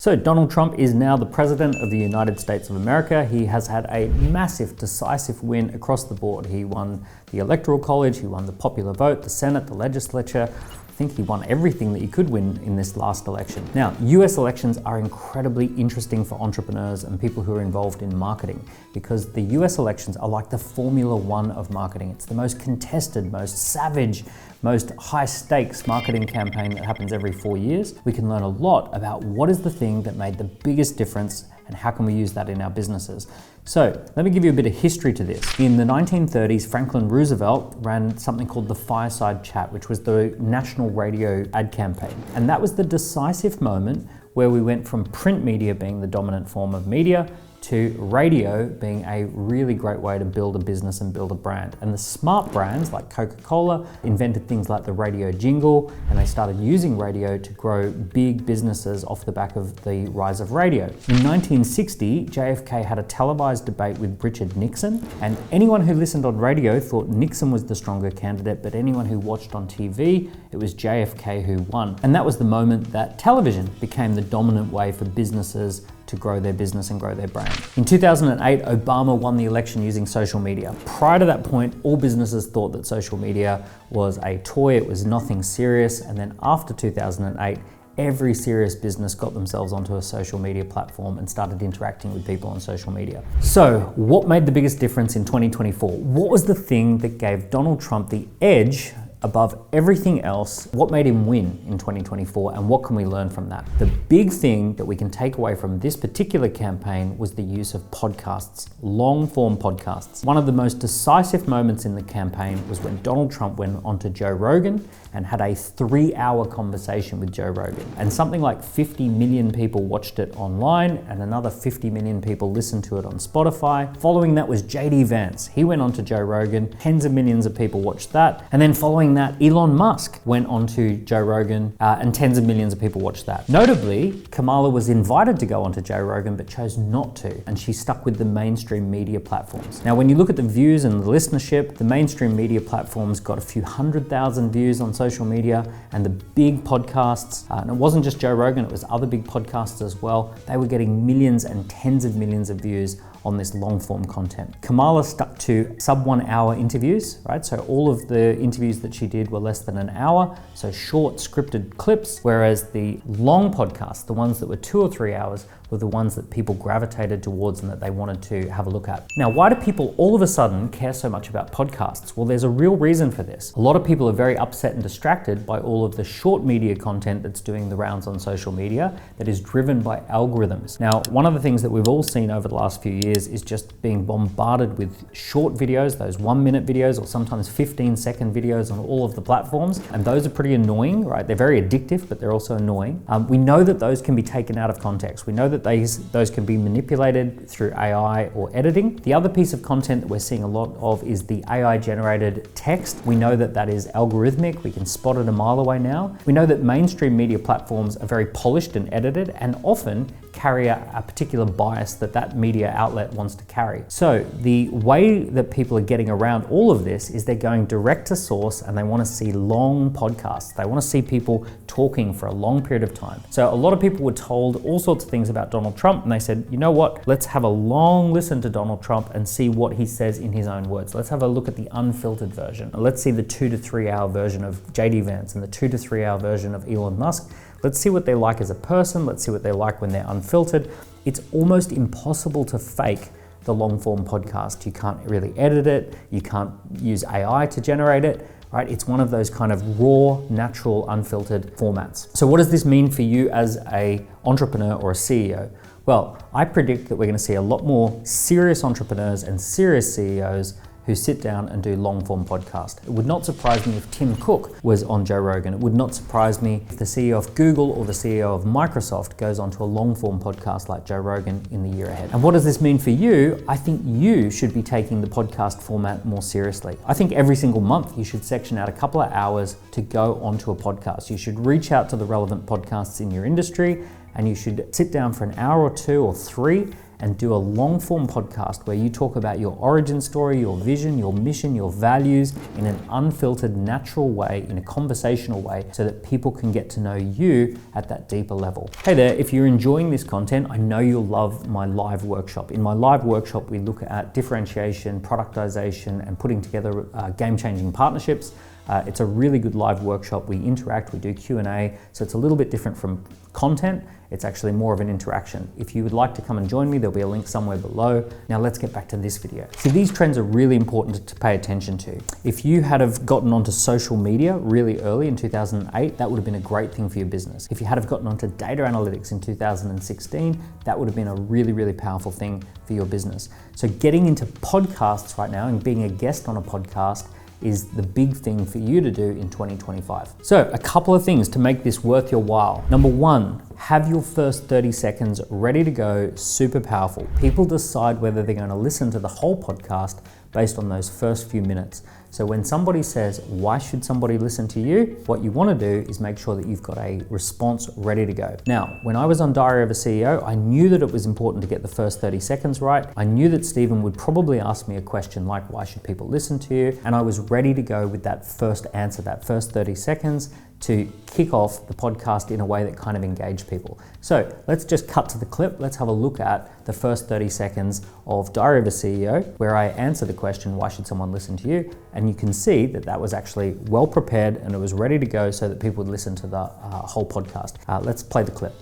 So Donald Trump is now the President of the United States of America. He has had a massive, decisive win across the board. He won the Electoral College, he won the popular vote, the Senate, the legislature. I think he won everything that you could win in this last election. Now, US elections are incredibly interesting for entrepreneurs and people who are involved in marketing because the US elections are like the Formula One of marketing. It's the most contested, most savage, most high stakes marketing campaign that happens every 4 years. We can learn a lot about what is the thing that made the biggest difference and how can we use that in our businesses. So let me give you a bit of history to this. In the 1930s, Franklin Roosevelt ran something called the fireside chat, which was the national radio ad campaign. And that was the decisive moment where we went from print media being the dominant form of media to radio being a really great way to build a business and build a brand. And the smart brands like Coca-Cola invented things like the radio jingle, and they started using radio to grow big businesses off the back of the rise of radio. In 1960, JFK had a televised debate with Richard Nixon, and anyone who listened on radio thought Nixon was the stronger candidate, but anyone who watched on TV, it was JFK who won. And that was the moment that television became the dominant way for businesses to grow their business and grow their brand. In 2008, Obama won the election using social media. Prior to that point, all businesses thought that social media was a toy, it was nothing serious. And then after 2008, every serious business got themselves onto a social media platform and started interacting with people on social media. So what made the biggest difference in 2024? What was the thing that gave Donald Trump the edge above everything else? What made him win in 2024 and what can we learn from that? The big thing that we can take away from this particular campaign was the use of podcasts, long form podcasts. One of the most decisive moments in the campaign was when Donald Trump went onto Joe Rogan and had a 3-hour conversation with Joe Rogan. And something like 50 million people watched it online and another 50 million people listened to it on Spotify. Following that was JD Vance. He went onto Joe Rogan, tens of millions of people watched that. And then following that, Elon Musk went onto Joe Rogan and tens of millions of people watched that. Notably, Kamala was invited to go onto Joe Rogan but chose not to, and she stuck with the mainstream media platforms. Now, when you look at the views and the listenership, the mainstream media platforms got a few 100,000 views on social media, and the big podcasts, and it wasn't just Joe Rogan, it was other big podcasts as well, they were getting millions and tens of millions of views on this long form content. Kamala stuck to sub 1 hour interviews, right? So all of the interviews that she did were less than an hour, so short scripted clips, whereas the long podcasts, the ones that were 2 or 3 hours, were the ones that people gravitated towards and that they wanted to have a look at. Now, why do people all of a sudden care so much about podcasts? Well, there's a real reason for this. A lot of people are very upset and distracted by all of the short media content that's doing the rounds on social media that is driven by algorithms. Now, one of the things that we've all seen over the last few years is just being bombarded with short videos, those 1-minute videos or sometimes 15-second videos on all of the platforms. And those are pretty annoying, right? They're very addictive, but they're also annoying. We know that those can be taken out of context. We know that those can be manipulated through AI or editing. The other piece of content that we're seeing a lot of is the AI generated text. We know that that is algorithmic. We can spot it a mile away now. We know that mainstream media platforms are very polished and edited and often carry a particular bias that media outlet wants to carry. So the way that people are getting around all of this is they're going direct to source and they want to see long podcasts. They want to see people talking for a long period of time. So a lot of people were told all sorts of things about Donald Trump and they said, you know what, let's have a long listen to Donald Trump and see what he says in his own words. Let's have a look at the unfiltered version. Let's see the 2 to 3 hour version of JD Vance and the 2 to 3 hour version of Elon Musk. Let's see what they like as a person. Let's see what they like when they're unfiltered. It's almost impossible to fake the long form podcast. You can't really edit it. You can't use AI to generate it, right? It's one of those kind of raw, natural, unfiltered formats. So what does this mean for you as an entrepreneur or a CEO? Well, I predict that we're going to see a lot more serious entrepreneurs and serious CEOs who sit down and do long form podcast. It would not surprise me if Tim Cook was on Joe Rogan. It would not surprise me if the CEO of Google or the CEO of Microsoft goes onto a long form podcast like Joe Rogan in the year ahead. And what does this mean for you? I think you should be taking the podcast format more seriously. I think every single month you should section out a couple of hours to go onto a podcast. You should reach out to the relevant podcasts in your industry and you should sit down for an hour or 2 or 3 and do a long form podcast where you talk about your origin story, your vision, your mission, your values in an unfiltered, natural way, in a conversational way, so that people can get to know you at that deeper level. Hey there, if you're enjoying this content, I know you'll love my live workshop. In my live workshop, we look at differentiation, productization, and putting together game-changing partnerships. It's a really good live workshop. We interact, we do Q&A, so it's a little bit different from content. It's actually more of an interaction. If you would like to come and join me, there'll be a link somewhere below. Now let's get back to this video. So these trends are really important to pay attention to. If you had have gotten onto social media really early in 2008, that would have been a great thing for your business. If you had have gotten onto data analytics in 2016, that would have been a really, really powerful thing for your business. So getting into podcasts right now and being a guest on a podcast is the big thing for you to do in 2025. So a couple of things to make this worth your while. Number one, have your first 30 seconds ready to go, super powerful. People decide whether they're going to listen to the whole podcast based on those first few minutes. So when somebody says, why should somebody listen to you? What you want to do is make sure that you've got a response ready to go. Now, when I was on Diary of a CEO, I knew that it was important to get the first 30 seconds right. I knew that Stephen would probably ask me a question like, why should people listen to you? And I was ready to go with that first answer, that first 30 seconds to kick off the podcast in a way that kind of engaged people. So let's just cut to the clip. Let's have a look at the first 30 seconds of Diary of a CEO, where I answer the question, why should someone listen to you? And you can see that that was actually well prepared and it was ready to go so that people would listen to the whole podcast. Let's play the clip.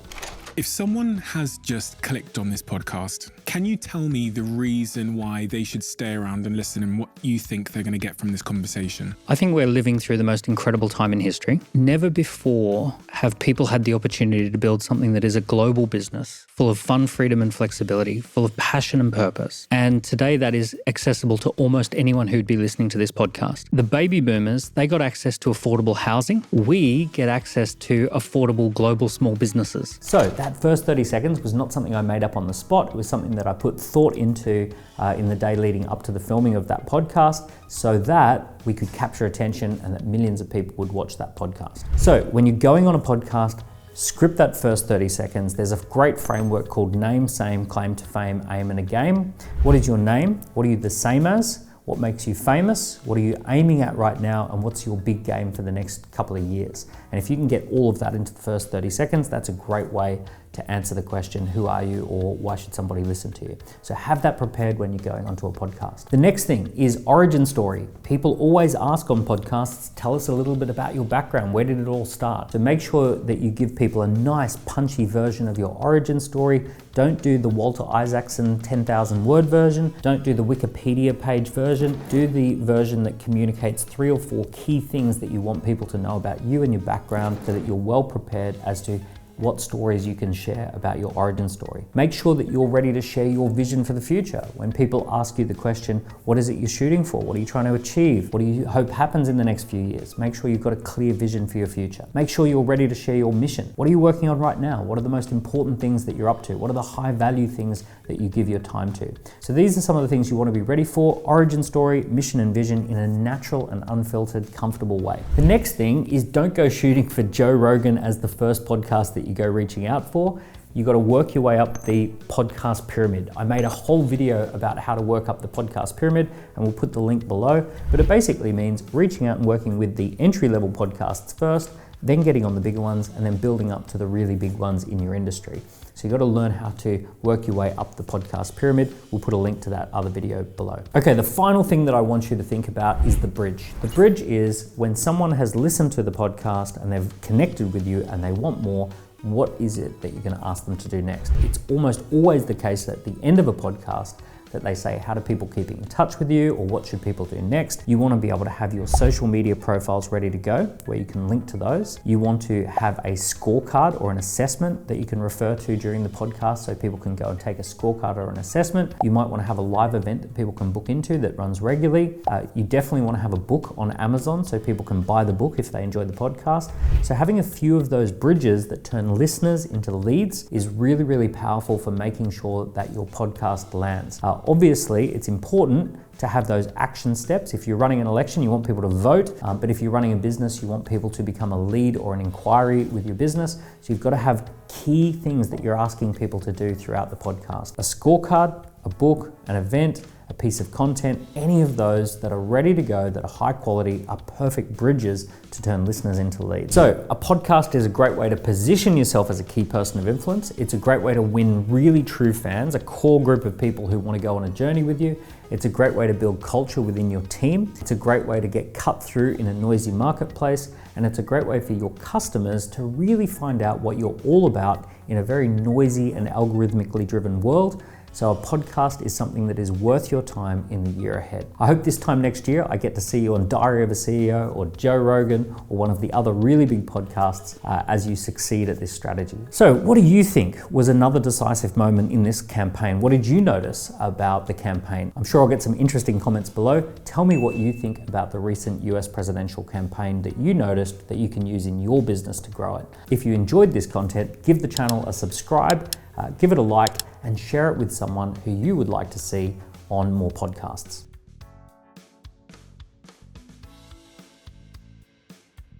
If someone has just clicked on this podcast, can you tell me the reason why they should stay around and listen and what you think they're going to get from this conversation? I think we're living through the most incredible time in history. Never before have people had the opportunity to build something that is a global business, full of fun, freedom, and flexibility, full of passion and purpose. And today that is accessible to almost anyone who'd be listening to this podcast. The baby boomers, they got access to affordable housing. We get access to affordable global small businesses. So that first 30 seconds was not something I made up on the spot. It was something that I put thought into in the day leading up to the filming of that podcast so that we could capture attention and that millions of people would watch that podcast. So when you're going on a podcast, script that first 30 seconds. There's a great framework called name, same, claim to fame, aim, and a game. What is your name? What are you the same as? What makes you famous? What are you aiming at right now? And what's your big game for the next couple of years? And if you can get all of that into the first 30 seconds, that's a great way to answer the question, who are you, or why should somebody listen to you? So have that prepared when you're going onto a podcast. The next thing is origin story. People always ask on podcasts, tell us a little bit about your background. Where did it all start? So make sure that you give people a nice punchy version of your origin story. Don't do the Walter Isaacson 10,000 word version. Don't do the Wikipedia page version. Do the version that communicates 3 or 4 key things that you want people to know about you and your background so that you're well prepared as to what stories you can share about your origin story. Make sure that you're ready to share your vision for the future. When people ask you the question, what is it you're shooting for? What are you trying to achieve? What do you hope happens in the next few years? Make sure you've got a clear vision for your future. Make sure you're ready to share your mission. What are you working on right now? What are the most important things that you're up to? What are the high value things that you give your time to? So these are some of the things you want to be ready for: origin story, mission and vision in a natural and unfiltered, comfortable way. The next thing is don't go shooting for Joe Rogan as the first podcast that you go reaching out for. You got to work your way up the podcast pyramid. I made a whole video about how to work up the podcast pyramid and we'll put the link below, but it basically means reaching out and working with the entry-level podcasts first, then getting on the bigger ones, and then building up to the really big ones in your industry. So you got to learn how to work your way up the podcast pyramid. We'll put a link to that other video below. Okay, the final thing that I want you to think about is the bridge. The bridge is when someone has listened to the podcast and they've connected with you and they want more, what is it that you're going to ask them to do next? It's almost always the case at the end of a podcast that they say, how do people keep in touch with you, or what should people do next? You want to be able to have your social media profiles ready to go where you can link to those. You want to have a scorecard or an assessment that you can refer to during the podcast so people can go and take a scorecard or an assessment. You might want to have a live event that people can book into that runs regularly. You definitely want to have a book on Amazon so people can buy the book if they enjoy the podcast. So having a few of those bridges that turn listeners into leads is really, really powerful for making sure that your podcast lands. Obviously, it's important to have those action steps. If you're running an election, you want people to vote, but if you're running a business, you want people to become a lead or an inquiry with your business. So you've got to have key things that you're asking people to do throughout the podcast. A scorecard, a book, an event, a piece of content, any of those that are ready to go, that are high quality, are perfect bridges to turn listeners into leads. So a podcast is a great way to position yourself as a key person of influence. It's a great way to win really true fans, a core group of people who want to go on a journey with you. It's a great way to build culture within your team. It's a great way to get cut through in a noisy marketplace. And it's a great way for your customers to really find out what you're all about in a very noisy and algorithmically driven world. So a podcast is something that is worth your time in the year ahead. I hope this time next year I get to see you on Diary of a CEO or Joe Rogan or one of the other really big podcasts as you succeed at this strategy. So what do you think was another decisive moment in this campaign? What did you notice about the campaign? I'm sure I'll get some interesting comments below. Tell me what you think about the recent US presidential campaign that you noticed that you can use in your business to grow it. If you enjoyed this content, give the channel a subscribe, give it a like, and share it with someone who you would like to see on more podcasts.